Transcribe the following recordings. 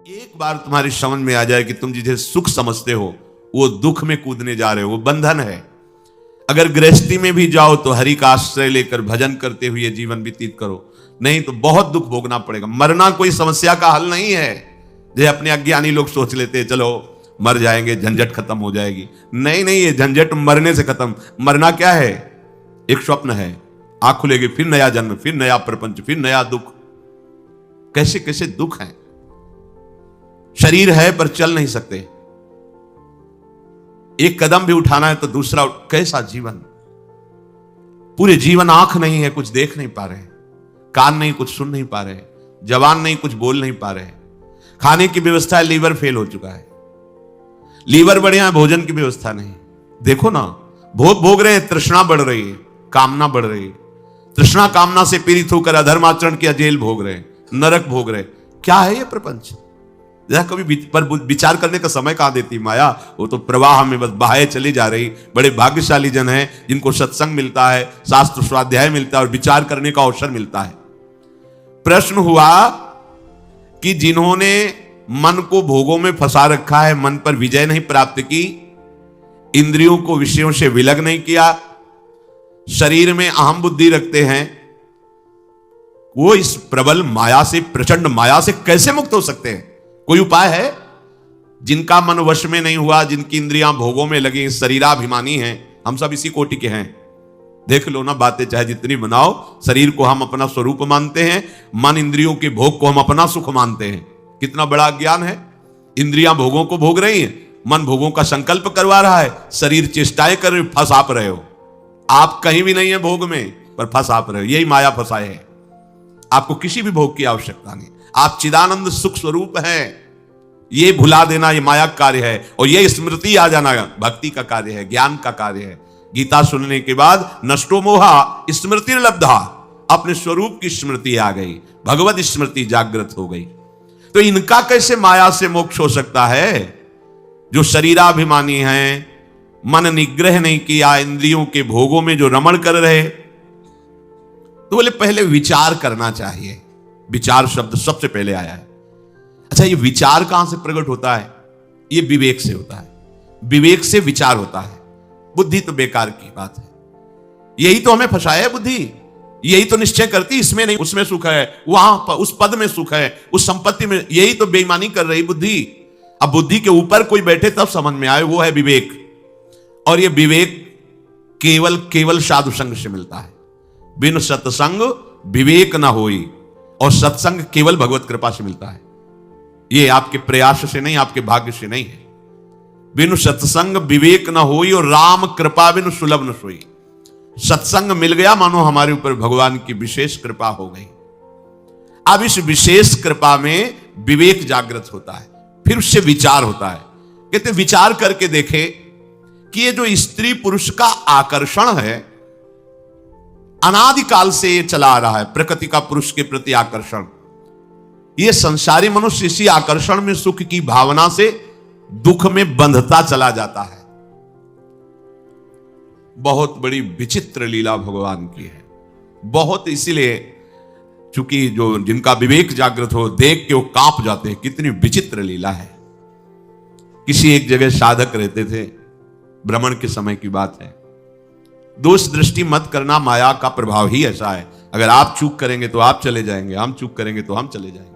एक बार तुम्हारी समझ में आ जाए कि तुम जिसे सुख समझते हो वो दुख में कूदने जा रहे हो, वो बंधन है। अगर गृहस्थी में भी जाओ तो हरि का आश्रय लेकर भजन करते हुए जीवन व्यतीत करो, नहीं तो बहुत दुख भोगना पड़ेगा। मरना कोई समस्या का हल नहीं है। जैसे अपने अज्ञानी लोग सोच लेते हैं चलो मर जाएंगे, झंझट खत्म हो जाएगी। नहीं नहीं, ये झंझट मरने से खत्म। मरना क्या है? एक स्वप्न है, आंख खुलेगी फिर नया जन्म, फिर नया प्रपंच, फिर नया दुख। कैसे कैसे दुख हैं। शरीर है पर चल नहीं सकते, एक कदम भी उठाना है तो दूसरा। कैसा जीवन! पूरे जीवन आंख नहीं है, कुछ देख नहीं पा रहे, कान नहीं, कुछ सुन नहीं पा रहे, जवान नहीं, कुछ बोल नहीं पा रहे। खाने की व्यवस्था है, लीवर फेल हो चुका है। लीवर बढ़िया है, भोजन की व्यवस्था नहीं। देखो ना, भोग भोग रहे हैं, तृष्णा बढ़ रही है, कामना बढ़ रही है। तृष्णा कामना से पीड़ित होकर अधर्म आचरण किया, जेल भोग रहे हैं, नरक भोग रहे हैं। क्या है ये प्रपंच? जरा कभी पर विचार करने का समय कहां देती माया? वो तो प्रवाह में बस बहाए चली जा रही। बड़े भाग्यशाली जन हैं जिनको सत्संग मिलता है, शास्त्र स्वाध्याय मिलता है और विचार करने का अवसर मिलता है। प्रश्न हुआ कि जिन्होंने मन को भोगों में फंसा रखा है, मन पर विजय नहीं प्राप्त की, इंद्रियों को विषयों से विलग नहीं किया, शरीर में अहम बुद्धि रखते हैं, वो इस प्रबल माया से, प्रचंड माया से कैसे मुक्त हो सकते हैं? कोई उपाय है? जिनका मन वश में नहीं हुआ, जिनकी इंद्रियां भोगों में लगी, शरीराभिमानी हैं। हम सब इसी कोटि के हैं। देख लो ना, बातें चाहे जितनी बनाओ, शरीर को हम अपना स्वरूप मानते हैं, मन इंद्रियों के भोग को हम अपना सुख मानते हैं। कितना बड़ा ज्ञान है। इंद्रियां भोगों को भोग रही हैं, मन भोगों का संकल्प करवा रहा है, शरीर चेष्टाएं कर रहे, फंस आप रहे हो। आप कहीं भी नहीं है भोग में, पर फंस आप रहे हो। यही माया फंसाए है। आपको किसी भी भोग की आवश्यकता नहीं, आप चिदानंद सुख स्वरूप हैं। ये भुला देना ये माया का कार्य है, और ये स्मृति आ जाना भक्ति का कार्य है, ज्ञान का कार्य है। गीता सुनने के बाद नष्टो मोहा स्मृति लब्धा, अपने स्वरूप की स्मृति आ गई, भगवत स्मृति जागृत हो गई। तो इनका कैसे माया से मोक्ष हो सकता है? जो शरीराभिमानी हैं, मन निग्रह नहीं किया, इंद्रियों के भोगों में जो रमण कर रहे, तो बोले पहले विचार करना चाहिए। विचार शब्द सबसे पहले आया है। अच्छा, ये विचार कहां से प्रकट होता है? ये विवेक से होता है। विवेक से विचार होता है। बुद्धि तो बेकार की बात है। यही तो हमें फंसाया है बुद्धि। यही तो निश्चय करती इसमें नहीं, उसमें सुख है, वहां उस पद में सुख है, उस संपत्ति में। यही तो बेईमानी कर रही बुद्धि। अब बुद्धि के ऊपर कोई बैठे तब समझ में आए, वो है विवेक। और ये विवेक केवल साधु संग से मिलता है। बिन सत्संग विवेक ना होई, और सत्संग केवल भगवत कृपा से मिलता है। ये आपके प्रयास से नहीं, आपके भाग्य से नहीं है। बिनु सत्संग विवेक न होई, और राम कृपा बिनु सुलभ न सोई। सत्संग मिल गया, मानो हमारे ऊपर भगवान की विशेष कृपा हो गई। अब इस विशेष कृपा में विवेक जागृत होता है, फिर उससे विचार होता है। कहते विचार करके देखे कि ये जो स्त्री पुरुष का आकर्षण है, अनादिकाल से ये चला आ रहा है। प्रकृति का पुरुष के प्रति आकर्षण, ये संसारी मनुष्य इसी आकर्षण में सुख की भावना से दुख में बंधता चला जाता है। बहुत बड़ी विचित्र लीला भगवान की है। बहुत, इसीलिए चूंकि जो जिनका विवेक जागृत हो, देख के वो कांप जाते हैं। कितनी विचित्र लीला है। किसी एक जगह साधक रहते थे, भ्रमण के समय की बात है। दोष दृष्टि मत करना, माया का प्रभाव ही ऐसा है। अगर आप चूक करेंगे तो आप चले जाएंगे, हम चूक करेंगे तो हम चले जाएंगे।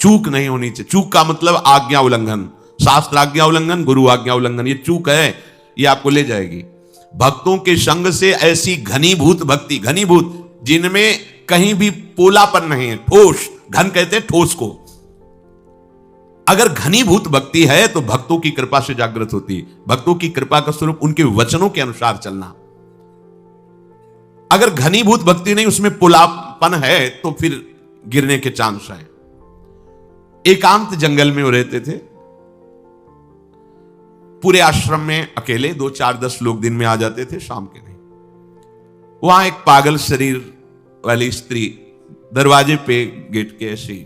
चूक नहीं होनी चाहिए। चूक का मतलब आज्ञा उल्लंघन, शास्त्र आज्ञा उल्लंघन, गुरु आज्ञा उल्लंघन, ये चूक है। ये आपको ले जाएगी भक्तों के संग से। ऐसी घनीभूत भक्ति, घनीभूत जिनमें कहीं भी पोलापन नहीं है। ठोस, घन कहते हैं ठोस को। अगर घनीभूत भक्ति है तो भक्तों की कृपा से जागृत होती। भक्तों की कृपा का स्वरूप उनके वचनों के अनुसार चलना। अगर घनीभूत भक्ति नहीं, उसमें पोलापन है, तो फिर गिरने के चांस है। एकांत जंगल में वो रहते थे, पूरे आश्रम में अकेले। 2, 4, 10 लोग दिन में आ जाते थे, शाम के नहीं। वहां एक पागल शरीर वाली स्त्री दरवाजे पे गेट के ऐसे ही,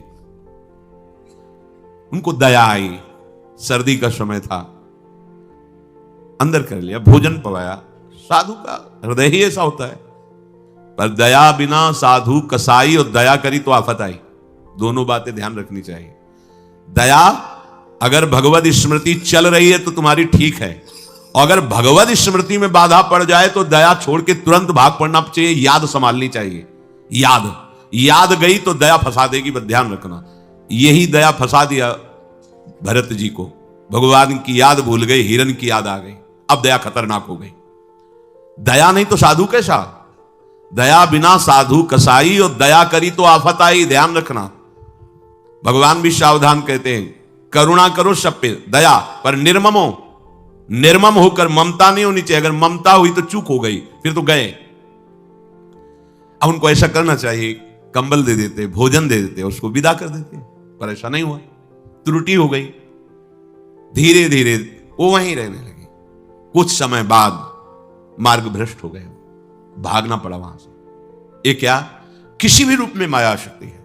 उनको दया आई। सर्दी का समय था, अंदर कर लिया, भोजन पवाया। साधु का हृदय ही ऐसा होता है। पर दया बिना साधु कसाई, और दया करी तो आफत आई। दोनों बातें ध्यान रखनी चाहिए। दया, अगर भगवत स्मृति चल रही है तो तुम्हारी ठीक है, अगर भगवत स्मृति में बाधा पड़ जाए तो दया छोड़ के तुरंत भाग पड़ना चाहिए, याद संभालनी चाहिए। याद गई तो दया फंसा देगी, बस ध्यान रखना। यही दया फंसा दिया भरत जी को, भगवान की याद भूल गई, हिरण की याद आ गई, अब दया खतरनाक हो गई। दया नहीं तो साधु कैसा, दया बिना साधु कसाई, और दया करी तो आफत आई, ध्यान रखना। भगवान भी सावधान कहते हैं, करुणा करो सब पे, दया पर निर्मम होकर, ममता नहीं होनी चाहिए। अगर ममता हुई तो चूक हो गई, फिर तो गए। अब उनको ऐसा करना चाहिए, कंबल दे देते, भोजन दे देते, उसको विदा कर देते, पर ऐसा नहीं हुआ, त्रुटि हो गई। धीरे धीरे वो वहीं रहने लगे। कुछ समय बाद मार्ग भ्रष्ट हो गए, भागना पड़ा वहां से। ये क्या, किसी भी रूप में माया शक्ति है।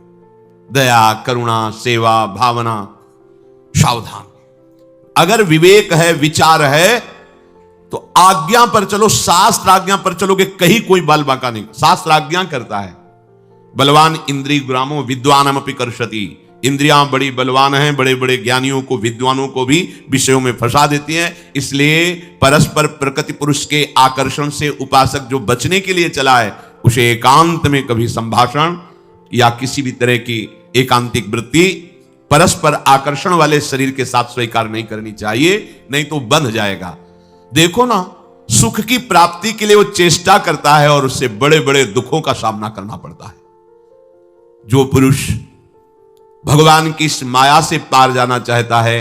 दया, करुणा, सेवा, भावना, सावधान। अगर विवेक है, विचार है, तो आज्ञा पर चलो, शास्त्र आज्ञा पर चलोगे, कहीं कोई बल बांका नहीं। शास्त्र आज्ञा करता है, बलवान इंद्रिय ग्रामो विद्वानमपि कर्षति। इंद्रियां बड़ी बलवान हैं, बड़े बड़े ज्ञानियों को, विद्वानों को भी विषयों में फंसा देती हैं। इसलिए परस्पर प्रकृति पुरुष के आकर्षण से उपासक जो बचने के लिए चला है, उसे एकांत में कभी संभाषण या किसी भी तरह की एकांतिक वृत्ति परस्पर आकर्षण वाले शरीर के साथ स्वीकार नहीं करनी चाहिए, नहीं तो बंध जाएगा। देखो ना, सुख की प्राप्ति के लिए वो चेष्टा करता है और उससे बड़े बड़े दुखों का सामना करना पड़ता है। जो पुरुष भगवान की इस माया से पार जाना चाहता है,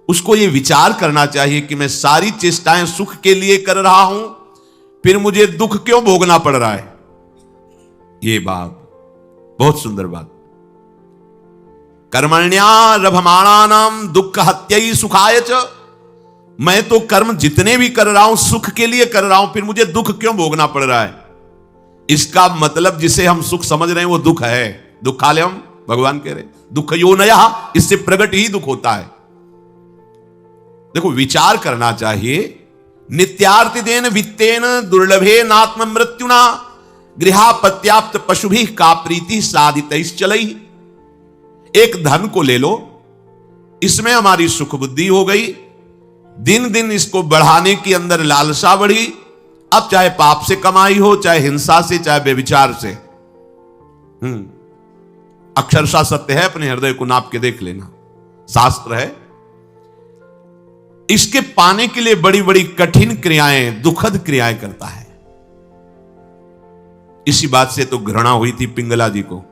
उसको यह विचार करना चाहिए कि मैं सारी चेष्टाएं सुख के लिए कर रहा हूं, फिर मुझे दुख क्यों भोगना पड़ रहा है। ये बात बहुत सुंदर बात। कर्मण्यारभमाणानाम दुख हत्यै सुखाय च। मैं तो कर्म जितने भी कर रहा हूं सुख के लिए कर रहा हूं, फिर मुझे दुख क्यों भोगना पड़ रहा है। इसका मतलब जिसे हम सुख समझ रहे हैं वो दुख है। दुखालयम, भगवान कह रहे दुख यो नया, इससे प्रकट ही दुख होता है। देखो, विचार करना चाहिए। नित्यार्थिदेन वित्तेन दुर्लभे नात्म मृत्युना गृहापत्याप्त पशुभिः का प्रीति साधितैश्चलैः। एक धन को ले लो, इसमें हमारी सुख बुद्धि हो गई, दिन दिन इसको बढ़ाने की अंदर लालसा बढ़ी। अब चाहे पाप से कमाई हो, चाहे हिंसा से, चाहे व्यभिचार से, अक्षरशः सत्य है, अपने हृदय को नाप के देख लेना, शास्त्र है। इसके पाने के लिए बड़ी बड़ी कठिन क्रियाएं, दुखद क्रियाएं करता है। इसी बात से तो घृणा हुई थी पिंगला जी को।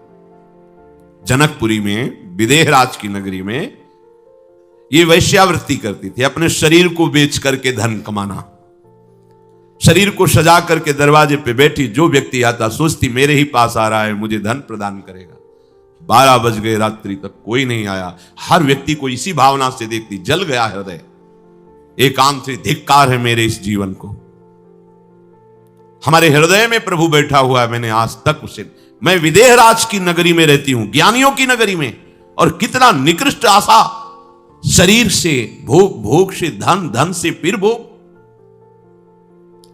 जनकपुरी में, विदेहराज की नगरी में, ये वैश्यावृत्ति करती थी, अपने शरीर को बेच करके धन कमाना। शरीर को सजा करके दरवाजे पे बैठी, जो व्यक्ति आता सोचती मेरे ही पास आ रहा है, मुझे धन प्रदान करेगा। 12 बज गए रात्रि तक कोई नहीं आया। हर व्यक्ति को इसी भावना से देखती, जल गया हृदय, एकांत से धिक्कार है मेरे इस जीवन को। हमारे हृदय में प्रभु बैठा हुआ है, मैंने आज तक उसे, मैं विदेहराज की नगरी में रहती हूं, ज्ञानियों की नगरी में, और कितना निकृष्ट आशा, शरीर से भोग, भोग से धन, धन से फिर भोग।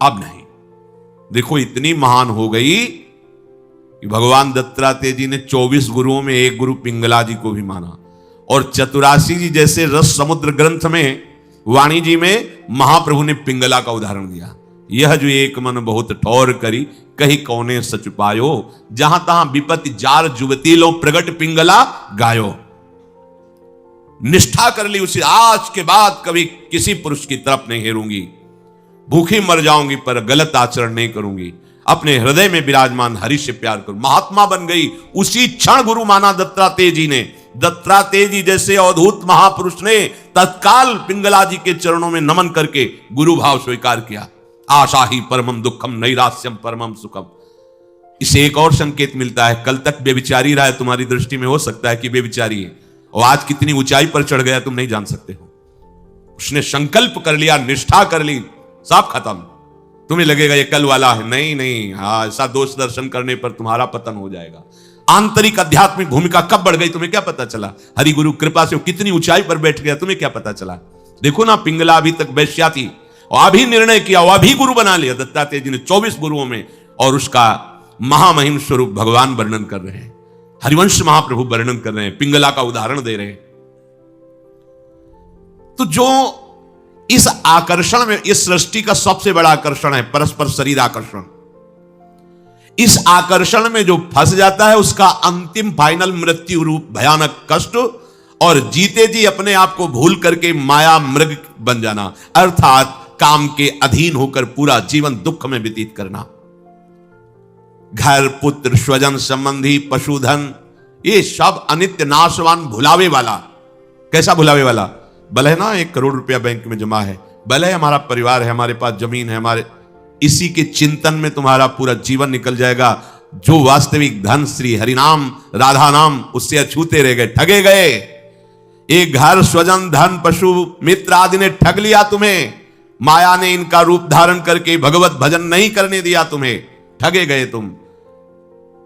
अब नहीं। देखो, इतनी महान हो गई कि भगवान दत्तात्रेय जी ने 24 गुरुओं में एक गुरु पिंगला जी को भी माना। और चतुरासी जी जैसे रस समुद्र ग्रंथ में, वाणी जी में महाप्रभु ने पिंगला का उदाहरण दिया। यह जो एक मन बहुत ठौर करी, कहीं कौने सच पायो, जहां तहां विपत्ति जार जुवती लो प्रगट पिंगला गायो। निष्ठा कर ली उसे, आज के बाद कभी किसी पुरुष की तरफ नहीं हेरूंगी, भूखी मर जाऊंगी पर गलत आचरण नहीं करूंगी, अपने हृदय में विराजमान हरि से प्यार करूं। महात्मा बन गई, उसी क्षण गुरु माना दत्तात्रेय जी ने। दत्तात्रेय जी जैसे अवधूत महापुरुष ने तत्काल पिंगला जी के चरणों में नमन करके गुरु भाव स्वीकार किया। आशा ही परमम दुखम नैरास्यम परमम सुखम। इसे एक और संकेत मिलता है, कल तक बेविचारी रहा है, तुम्हारी दृष्टि में हो सकता है कि बेविचारी है, और आज कितनी ऊंचाई पर चढ़ गया तुम नहीं जान सकते हो। उसने संकल्प कर लिया, निष्ठा कर ली, सब खत्म। तुम्हें लगेगा ये कल वाला है, नहीं नहीं, हाँ, ऐसा दोष दर्शन करने पर तुम्हारा पतन हो जाएगा। आंतरिक आध्यात्मिक भूमिका कब बढ़ गई तुम्हें क्या पता चला। हरि गुरु कृपा से कितनी ऊंचाई पर बैठ गया तुम्हें क्या पता चला। देखो ना, पिंगला अभी तक वैश्या थी और अभी निर्णय किया और अभी गुरु बना लिया दत्तात्रेय जी ने 24 गुरुओं में, और उसका महामहिम स्वरूप भगवान वर्णन कर रहे हैं, हरिवंश महाप्रभु वर्णन कर रहे हैं, पिंगला का उदाहरण दे रहे हैं। तो जो इस आकर्षण में, इस सृष्टि का सबसे बड़ा आकर्षण है परस्पर शरीर आकर्षण, इस आकर्षण में जो फंस जाता है उसका अंतिम फाइनल मृत्यु रूप भयानक कष्ट और जीते जी अपने आप को भूल करके माया मृग बन जाना, अर्थात काम के अधीन होकर पूरा जीवन दुख में व्यतीत करना। घर, पुत्र, स्वजन, संबंधी, पशुधन, ये सब अनित्य, नाशवान, भुलावे वाला। कैसा भुलावे वाला? भले ना 1 करोड़ रुपया बैंक में जमा है, भले हमारा परिवार है, हमारे पास जमीन है, हमारे इसी के चिंतन में तुम्हारा पूरा जीवन निकल जाएगा। जो वास्तविक धन श्री हरिनाम राधा नाम, उससे अछूते रह गए, ठगे गए। एक घर, स्वजन, धन, पशु, मित्र आदि ने ठग लिया तुम्हें। माया ने इनका रूप धारण करके भगवत भजन नहीं करने दिया तुम्हें, ठगे गए तुम।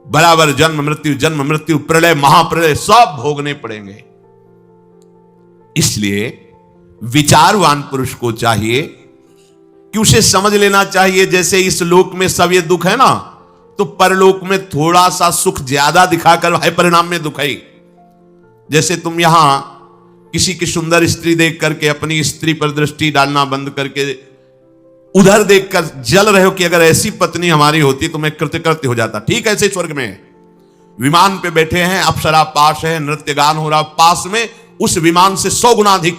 बराबर जन्म मृत्यु, प्रलय, महाप्रलय सब भोगने पड़ेंगे। इसलिए विचारवान पुरुष को चाहिए कि उसे समझ लेना चाहिए, जैसे इस लोक में सब ये दुख है ना, तो परलोक में थोड़ा सा सुख ज्यादा दिखाकर है परिणाम में दुख है। जैसे तुम यहां किसी की सुंदर स्त्री देख करके अपनी स्त्री पर दृष्टि डालना बंद करके उधर देखकर जल रहे हो कि अगर ऐसी पत्नी हमारी होती तो मैं कृतकृत्य हो जाता। ठीक ऐसे स्वर्ग में विमान पे बैठे हैं, अप्सरा पास है, नृत्य गान हो रहा, पास में उस विमान से 100 गुना अधिक,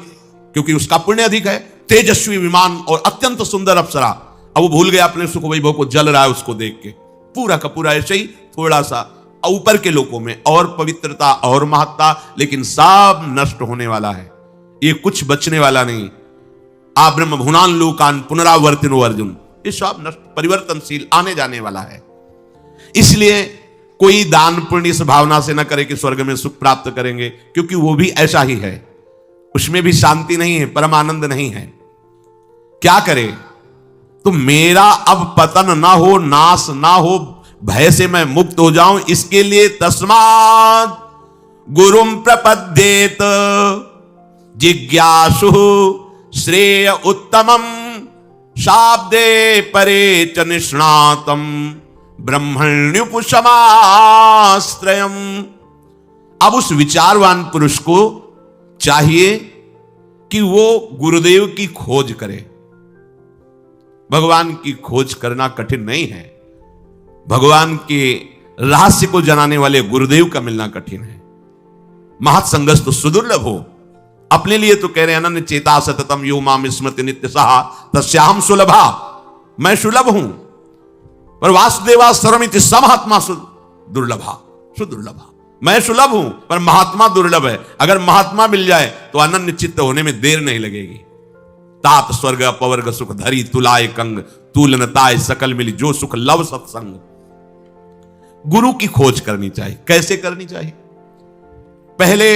क्योंकि उसका पुण्य अधिक है, तेजस्वी विमान और अत्यंत सुंदर अप्सरा। अब वो भूल गया अपने सुख वैभव को, जल रहा है उसको देख के। पूरा का पूरा ऐसे ही थोड़ा सा ऊपर के लोकों में और पवित्रता और महत्ता, लेकिन सब नष्ट होने वाला है, ये कुछ बचने वाला नहीं। आ ब्रह्म भुनान लोकान पुनरावर्तिनो अर्जुन, ये सब नष्ट, परिवर्तनशील, आने जाने वाला है। इसलिए कोई दान पुण्य इस भावना से न करे कि स्वर्ग में सुख प्राप्त करेंगे, क्योंकि वो भी ऐसा ही है, उसमें भी शांति नहीं है, परम आनंद नहीं है। क्या करे? तो मेरा अब पतन ना हो, नाश ना हो, भय से मैं मुक्त हो जाऊं, इसके लिए तस्मात् गुरुम प्रपद्येत जिज्ञासु श्रेय उत्तमम शाब्दे परे च निष्णातम ब्रह्मण्युपशमाश्रयम्। अब उस विचारवान पुरुष को चाहिए कि वो गुरुदेव की खोज करे। भगवान की खोज करना कठिन नहीं है, भगवान के रहस्य को जनाने वाले गुरुदेव का मिलना कठिन है। महत्संगस्तु सुदुर्लभ हो, अपने लिए तो कह रहे हैं अनन्य चेता सततम यो माम स्मृति नित्य सहा तस्याहम सुलभा, मैं सुलभ हूं, पर वासुदेवा सर्वमिति समहात्मा दुर्लभा, सुदुर्लभा। मैं सुलभ हूं पर महात्मा दुर्लभ है। अगर महात्मा मिल जाए तो अनन्य चित्त होने में देर नहीं लगेगी। तात स्वर्ग अपवर्ग सुख धरी तुलाए कंग, तूलनताय सकल मिली जो सुख लव सत्संग। गुरु की खोज करनी चाहिए। कैसे करनी चाहिए? पहले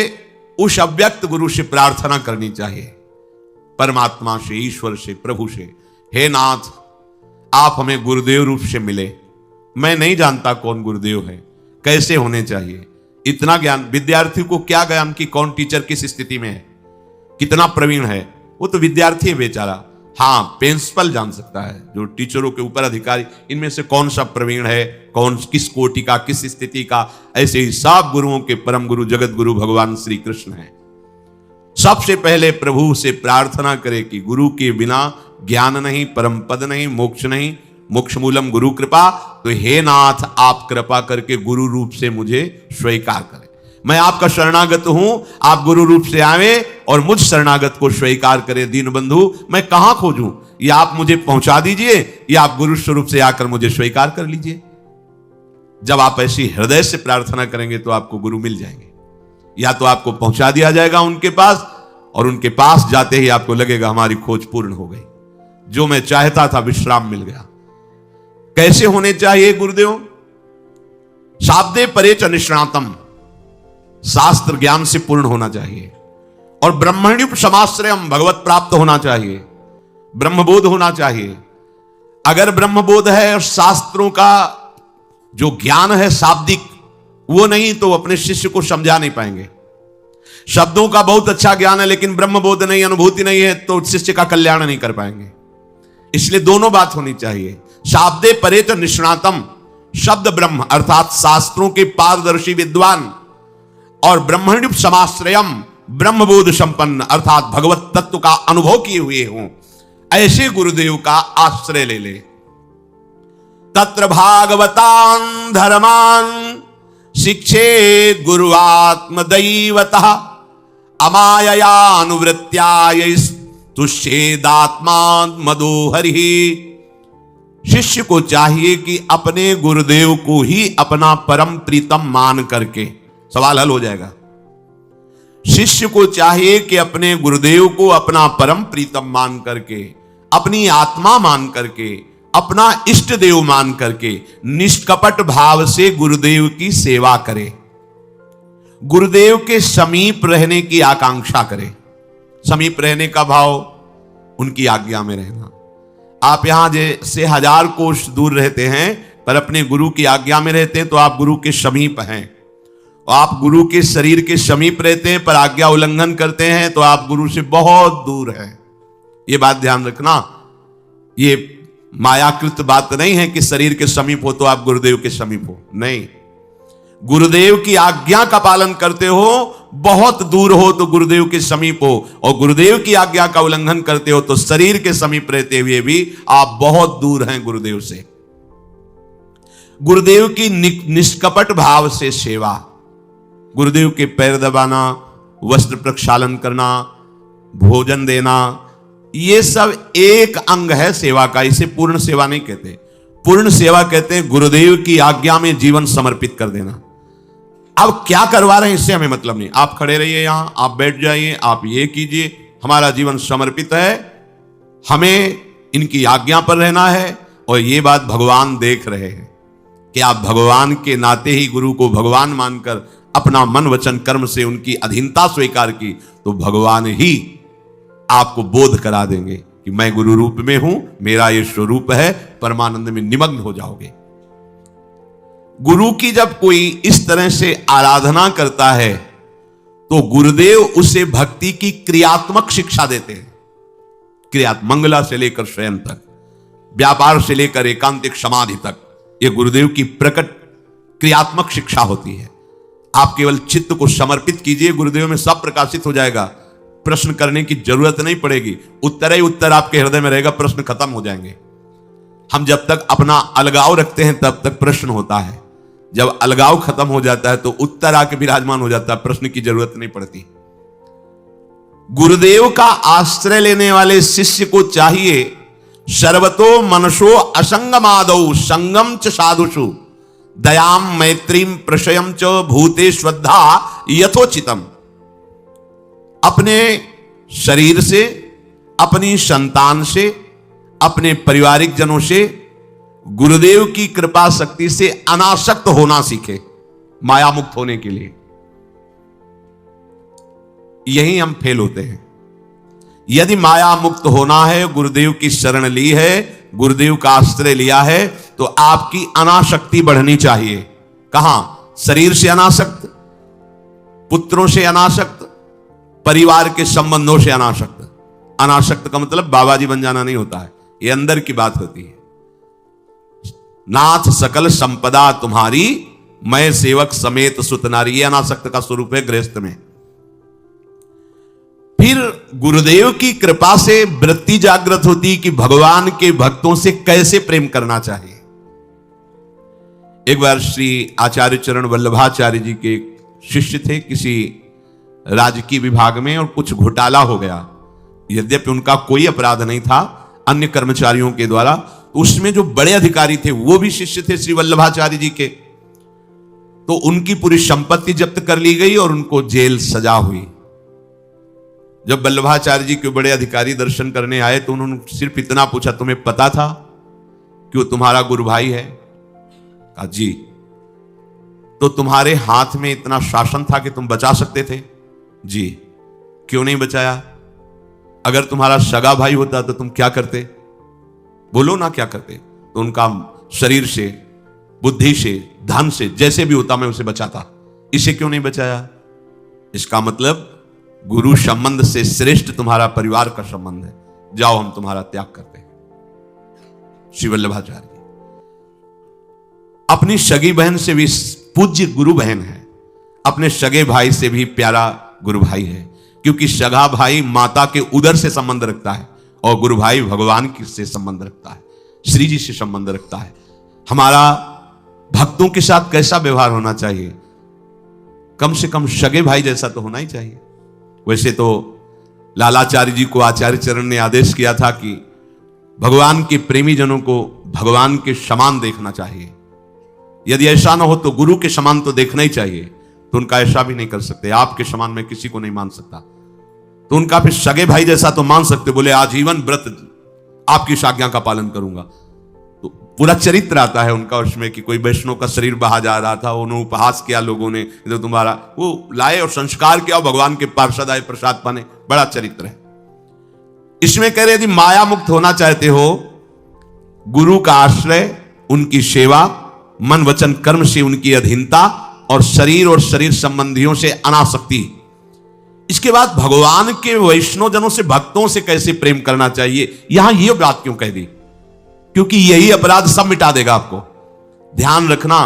उस अव्यक्त गुरु से प्रार्थना करनी चाहिए, परमात्मा से, ईश्वर से, प्रभु से, हे नाथ आप हमें गुरुदेव रूप से मिले। मैं नहीं जानता कौन गुरुदेव है, कैसे होने चाहिए। इतना ज्ञान विद्यार्थी को क्या ज्ञान की कौन टीचर किस स्थिति में है, कितना प्रवीण है, वो तो विद्यार्थी है बेचारा। हाँ, प्रिंसिपल जान सकता है, जो टीचरों के ऊपर अधिकारी, इनमें से कौन सा प्रवीण है, कौन किस कोटि का, किस स्थिति का। ऐसे ही सब गुरुओं के परम गुरु जगत गुरु भगवान श्री कृष्ण है। सबसे पहले प्रभु से प्रार्थना करे कि गुरु के बिना ज्ञान नहीं, परम पद नहीं, मोक्ष नहीं, मोक्ष मूलम गुरु कृपा। तो हे नाथ आप कृपा करके गुरु रूप से मुझे स्वीकार करें। मैं आपका शरणागत हूं, आप गुरु रूप से आवे और मुझ शरणागत को स्वीकार करें। दीन बंधु मैं कहां खोजूं, या आप मुझे पहुंचा दीजिए या आप गुरु स्वरूप से आकर मुझे स्वीकार कर लीजिए। जब आप ऐसी हृदय से प्रार्थना करेंगे तो आपको गुरु मिल जाएंगे, या तो आपको पहुंचा दिया जाएगा उनके पास, और उनके पास जाते ही आपको लगेगा हमारी खोज पूर्ण हो गई, जो मैं चाहता था विश्राम मिल गया। कैसे होने चाहिए गुरुदेव? शाब्दे परे च निष्णातम, शास्त्र ज्ञान से पूर्ण होना चाहिए, और ब्रह्मण्युपशमाश्रयम, भगवत प्राप्त होना चाहिए, ब्रह्मबोध होना चाहिए। अगर ब्रह्मबोध है और शास्त्रों का जो ज्ञान है शाब्दिक वो नहीं, तो अपने शिष्य को समझा नहीं पाएंगे। शब्दों का बहुत अच्छा ज्ञान है लेकिन ब्रह्मबोध नहीं, अनुभूति नहीं है, तो शिष्य का कल्याण नहीं कर पाएंगे। इसलिए दोनों बात होनी चाहिए। शाब्दे परे च निष्णातम, शब्द ब्रह्म अर्थात शास्त्रों के पारदर्शी विद्वान, और ब्रह्मण्युपशमाश्रयम, ब्रह्मबोध संपन्न अर्थात भगवत तत्व का अनुभव किए हुए हों, ऐसे गुरुदेव का आश्रय ले ले। तत्र भागवतान धर्मान शिक्षेत गुरुआत्मदैवतः अमाययानुवृत्त्याय तुष्येदात्मात्मदोहरि। शिष्य को चाहिए कि अपने गुरुदेव को ही अपना परम प्रीतम मान करके, सवाल हल हो जाएगा। शिष्य को चाहिए कि अपने गुरुदेव को अपना परम प्रीतम मान करके, अपनी आत्मा मान करके, अपना इष्ट देव मान करके निष्कपट भाव से गुरुदेव की सेवा करे, गुरुदेव के समीप रहने की आकांक्षा करे। समीप रहने का भाव उनकी आज्ञा में रहना। आप यहां जैसे 1000 कोस दूर रहते हैं पर अपने गुरु की आज्ञा में रहते हैं तो आप गुरु के समीप हैं। और आप गुरु के शरीर के समीप रहते हैं पर आज्ञा उल्लंघन करते हैं तो आप गुरु से बहुत दूर हैं। यह बात ध्यान रखना। ये मायाकृत बात नहीं है कि शरीर के समीप हो तो आप गुरुदेव के समीप हो, नहीं। गुरुदेव की आज्ञा का पालन करते हो, बहुत दूर हो तो गुरुदेव के समीप हो, और गुरुदेव की आज्ञा का उल्लंघन करते हो तो शरीर के समीप रहते हुए भी आप बहुत दूर हैं गुरुदेव से। गुरुदेव की निष्कपट भाव से सेवा, गुरुदेव के पैर दबाना, वस्त्र प्रक्षालन करना, भोजन देना, ये सब एक अंग है सेवा का। इसे पूर्ण सेवा नहीं कहते। पूर्ण सेवा कहते हैं गुरुदेव की आज्ञा में जीवन समर्पित कर देना। अब क्या करवा रहे हैं इससे हमें मतलब नहीं। आप खड़े रहिए यहां, आप बैठ जाइए, आप ये कीजिए, हमारा जीवन समर्पित है, हमें इनकी आज्ञा पर रहना है। और ये बात भगवान देख रहे हैं कि आप भगवान के नाते ही गुरु को भगवान मानकर अपना मन वचन कर्म से उनकी अधीनता स्वीकार की तो भगवान ही आपको बोध करा देंगे कि मैं गुरु रूप में हूं, मेरा ये स्वरूप है। परमानंद में निमग्न हो जाओगे। गुरु की जब कोई इस तरह से आराधना करता है तो गुरुदेव उसे भक्ति की क्रियात्मक शिक्षा देते हैं। क्रियात्मक, मंगला से लेकर शयन तक, व्यापार से लेकर एकांतिक समाधि तक, यह गुरुदेव की प्रकट क्रियात्मक शिक्षा होती है। आप केवल चित्त को समर्पित कीजिए, गुरुदेव में सब प्रकाशित हो जाएगा। प्रश्न करने की जरूरत नहीं पड़ेगी, उत्तर ही उत्तर आपके हृदय में रहेगा, प्रश्न खत्म हो जाएंगे। हम जब तक अपना अलगाव रखते हैं तब तक प्रश्न होता है, जब अलगाव खत्म हो जाता है तो उत्तर आके विराजमान हो जाता है, प्रश्न की जरूरत नहीं पड़ती। गुरुदेव का आश्रय लेने वाले शिष्य को चाहिए सर्वतो मनसो असंगमादौ संगम च साधुषु दयाम मैत्रीम प्रशयम च भूते श्रद्धा यथोचितम। अपने शरीर से, अपनी संतान से, अपने पारिवारिक जनों से गुरुदेव की कृपा शक्ति से अनासक्त होना सीखे, माया मुक्त होने के लिए। यही हम फेल होते हैं। यदि माया मुक्त होना है, गुरुदेव की शरण ली है, गुरुदेव का आश्रय लिया है, तो आपकी अनासक्ति बढ़नी चाहिए। कहां? शरीर से अनासक्त, पुत्रों से अनासक्त, परिवार के संबंधों से अनासक्त। अनासक्त का मतलब बाबा जी बन जाना नहीं होता है, यह अंदर की बात होती है। नाथ सकल संपदा तुम्हारी, मैं सेवक समेत सुतनारी, ये अनासक्त का स्वरूप है गृहस्थ में। फिर गुरुदेव की कृपा से वृत्ति जागृत होती कि भगवान के भक्तों से कैसे प्रेम करना चाहिए। एक बार श्री आचार्य चरण वल्लभाचार्य जी के शिष्य थे किसी राजकीय विभाग में, और कुछ घोटाला हो गया। यद्यपि उनका कोई अपराध नहीं था, अन्य कर्मचारियों के द्वारा, उसमें जो बड़े अधिकारी थे वो भी शिष्य थे श्री वल्लभाचार्य जी के। तो उनकी पूरी संपत्ति जब्त कर ली गई और उनको जेल सजा हुई। जब वल्लभाचार्य जी के बड़े अधिकारी दर्शन करने आए तो उन्होंने सिर्फ इतना पूछा, तुम्हें पता था कि वो तुम्हारा गुरु भाई है? कहा जी। तो तुम्हारे हाथ में इतना शासन था कि तुम बचा सकते थे? जी। क्यों नहीं बचाया? अगर तुम्हारा सगा भाई होता तो तुम क्या करते? बोलो ना, क्या करते? तो उनका शरीर से, बुद्धि से, धन से, जैसे भी होता मैं उसे बचाता। इसे क्यों नहीं बचाया? इसका मतलब गुरु संबंध से श्रेष्ठ तुम्हारा परिवार का संबंध है, जाओ हम तुम्हारा त्याग करते हैं। श्री वल्लभाचार्य जी अपनी सगी बहन से भी पूज्य गुरु बहन है, अपने सगे भाई से भी प्यारा गुरु भाई है, क्योंकि सगा भाई माता के उदर से संबंध रखता है और गुरु भाई भगवान से संबंध रखता है, श्री जी से संबंध रखता है। हमारा भक्तों के साथ कैसा व्यवहार होना चाहिए? कम से कम सगे भाई जैसा तो होना ही चाहिए। वैसे तो लालाचार्य जी को आचार्य चरण ने आदेश किया था कि भगवान के प्रेमी जनों को भगवान के समान देखना चाहिए। यदि ऐसा ना हो तो गुरु के समान तो देखना ही चाहिए। तो उनका ऐसा भी नहीं कर सकते, आपके समान मैं किसी को नहीं मान सकता। तो उनका फिर सगे भाई जैसा तो मान सकते, बोले आजीवन व्रत आपकी इस आज्ञा का पालन करूंगा। तो पूरा चरित्र आता है उनका उसमें कि कोई वैष्णव का शरीर बहा जा रहा था, उन्होंने उपहास किया लोगों ने, तो तुम्हारा वो लाए और संस्कार किया, भगवान के पार्षद आए, प्रसाद पाने। बड़ा चरित्र है। इसमें कह रहे यदि माया मुक्त होना चाहते हो, गुरु का आश्रय, उनकी सेवा, मन वचन कर्म से उनकी अधीनता और शरीर संबंधियों से अनासक्ति। इसके बाद भगवान के वैष्णव जनों से, भक्तों से कैसे प्रेम करना चाहिए, यहां यह बात क्यों कह दी? क्योंकि यही अपराध सब मिटा देगा आपको। ध्यान रखना,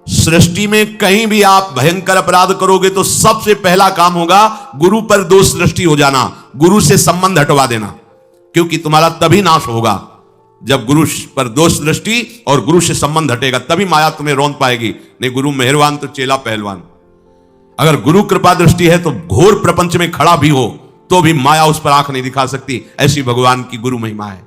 सृष्टि में कहीं भी आप भयंकर अपराध करोगे तो सबसे पहला काम होगा गुरु पर दोष दृष्टि हो जाना, गुरु से संबंध हटवा देना। क्योंकि तुम्हारा तभी नाश होगा जब गुरु पर दोष दृष्टि और गुरु से संबंध हटेगा, तभी माया तुम्हें रौंद पाएगी। नहीं, गुरु मेहरबान तो चेला पहलवान। अगर गुरु कृपा दृष्टि है तो घोर प्रपंच में खड़ा भी हो तो भी माया उस पर आंख नहीं दिखा सकती। ऐसी भगवान की गुरु महिमा है।